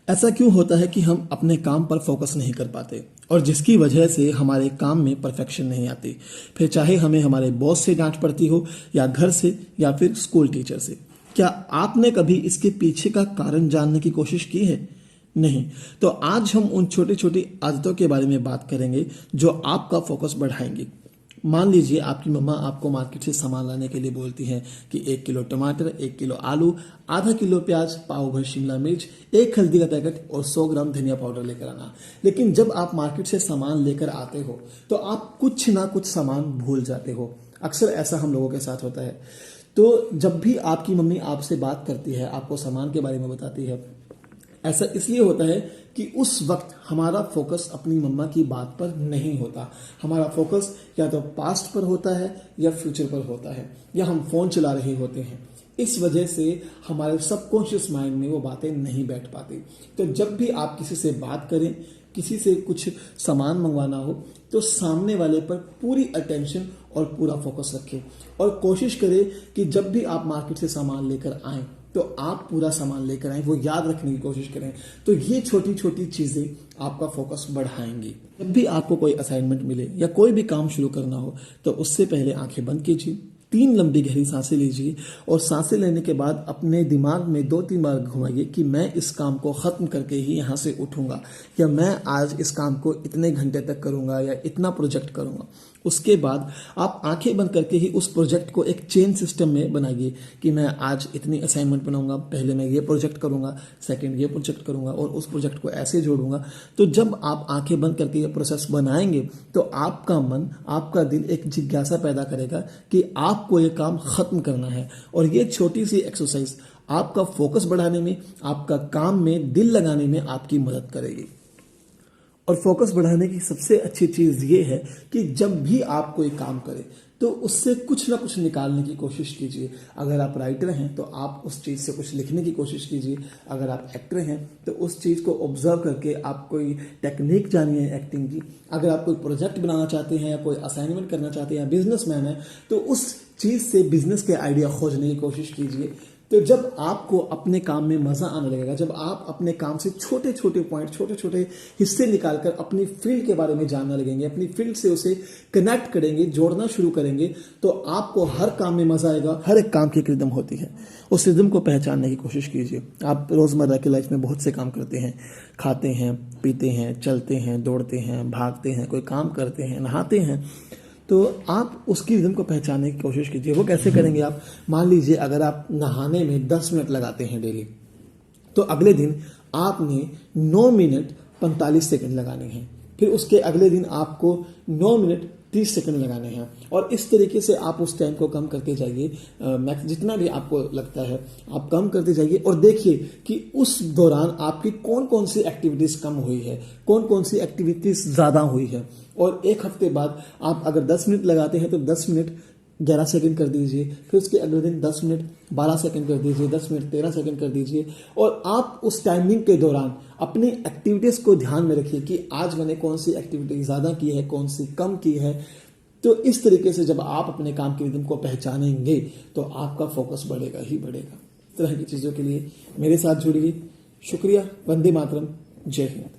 ऐसा क्यों होता है कि हम अपने काम पर फोकस नहीं कर पाते और जिसकी वजह से हमारे काम में परफेक्शन नहीं आती, फिर चाहे हमें हमारे बॉस से डांट पड़ती हो या घर से या फिर स्कूल टीचर से। क्या आपने कभी इसके पीछे का कारण जानने की कोशिश की है? नहीं। तो आज हम उन छोटी छोटी आदतों के बारे में बात करेंगे जो आपका फोकस बढ़ाएंगी। मान लीजिए आपकी मम्मा आपको मार्केट से सामान लाने के लिए बोलती हैं कि 1 किलो टमाटर, 1 किलो आलू, आधा किलो प्याज, पाव भर शिमला मिर्च, 1 हल्दी का पैकेट और 100 ग्राम धनिया पाउडर लेकर आना। लेकिन जब आप मार्केट से सामान लेकर आते हो तो आप कुछ ना कुछ सामान भूल जाते हो। अक्सर ऐसा हम लोगों के साथ होता है। तो जब भी आपकी मम्मी आपसे बात करती है, आपको सामान के बारे में बताती है, ऐसा इसलिए होता है कि उस वक्त हमारा फोकस अपनी मम्मा की बात पर नहीं होता। हमारा फोकस या तो पास्ट पर होता है या फ्यूचर पर होता है, या हम फोन चला रहे होते हैं। इस वजह से हमारे सबकॉन्शियस माइंड में वो बातें नहीं बैठ पाती। तो जब भी आप किसी से बात करें, किसी से कुछ सामान मंगवाना हो, तो सामने वाले पर पूरी अटेंशन और पूरा फोकस रखें और कोशिश करें कि जब भी आप मार्केट से सामान लेकर आएं तो आप पूरा सामान लेकर आए, वो याद रखने की कोशिश करें। तो ये छोटी छोटी चीजें आपका फोकस बढ़ाएंगी। जब भी आपको कोई असाइनमेंट मिले या कोई भी काम शुरू करना हो तो उससे पहले आंखें बंद कीजिए, 3 लंबी गहरी सांसें लीजिए और सांसें लेने के बाद अपने दिमाग में 2-3 बार घुमाइए कि मैं इस काम को खत्म करके ही यहाँ से उठूंगा, या मैं आज इस काम को इतने घंटे तक करूंगा या इतना प्रोजेक्ट करूंगा। उसके बाद आप आंखें बंद करके ही उस प्रोजेक्ट को एक चेन सिस्टम में बनाइए कि मैं आज इतनी असाइनमेंट बनाऊंगा, पहले मैं ये प्रोजेक्ट करूंगा, सेकंड ये प्रोजेक्ट करूंगा और उस प्रोजेक्ट को ऐसे जोड़ूंगा। तो जब आप आंखें बंद करके ये प्रोसेस बनाएंगे तो आपका मन, आपका दिल एक जिज्ञासा पैदा करेगा कि आपको ये काम खत्म करना है। और ये छोटी सी एक्सरसाइज आपका फोकस बढ़ाने में, आपका काम में दिल लगाने में आपकी मदद करेगी। और फोकस बढ़ाने की सबसे अच्छी चीज ये है कि जब भी आप कोई काम करें तो उससे कुछ ना कुछ निकालने की कोशिश कीजिए। अगर आप राइटर हैं तो आप उस चीज से कुछ लिखने की कोशिश कीजिए। अगर आप एक्टर हैं तो उस चीज को ऑब्जर्व करके आप कोई टेक्निक जानिए एक्टिंग की। अगर आप कोई प्रोजेक्ट बनाना चाहते हैं या कोई असाइनमेंट करना चाहते हैं या बिजनेसमैन है तो उस चीज से बिजनेस के आइडिया खोजने की कोशिश कीजिए। तो जब आपको अपने काम में मजा आने लगेगा, जब आप अपने काम से छोटे छोटे पॉइंट, छोटे छोटे हिस्से निकालकर अपनी फील्ड के बारे में जानने लगेंगे, अपनी फील्ड से उसे कनेक्ट करेंगे, जोड़ना शुरू करेंगे, तो आपको हर काम में मजा आएगा। हर एक काम की एक रिदम होती है, उस रिदम को पहचानने की कोशिश कीजिए। आप रोजमर्रा की लाइफ में बहुत से काम करते हैं, खाते हैं, पीते हैं, चलते हैं, दौड़ते हैं, भागते हैं, कोई काम करते हैं, नहाते हैं। तो आप उसकी रिदम को पहचानने की कोशिश कीजिए। वो कैसे करेंगे आप? मान लीजिए अगर आप नहाने में 10 मिनट लगाते हैं डेली, तो अगले दिन आपने 9 मिनट 45 सेकंड लगाने हैं। फिर उसके अगले दिन आपको 9 मिनट 30 सेकंड लगाने हैं। और इस तरीके से आप उस टाइम को कम करते जाइए। जितना भी आपको लगता है आप कम करते जाइए और देखिए कि उस दौरान आपकी कौन कौन सी एक्टिविटीज कम हुई है, कौन कौन सी एक्टिविटीज ज्यादा हुई है। और 1 हफ्ते बाद आप अगर 10 मिनट लगाते हैं तो 10 मिनट 11 सेकंड कर दीजिए। फिर उसके अगले दिन 10 मिनट 12 सेकंड कर दीजिए, 10 मिनट 13 सेकंड कर दीजिए। और आप उस टाइमिंग के दौरान अपनी एक्टिविटीज को ध्यान में रखिए कि आज मैंने कौन सी एक्टिविटी ज्यादा की है, कौन सी कम की है। तो इस तरीके से जब आप अपने काम के रिदम को पहचानेंगे तो आपका फोकस बढ़ेगा ही बढ़ेगा। इस तरह की चीजों के लिए मेरे साथ जुड़िए। शुक्रिया। वंदे मातरम। जय हिंद।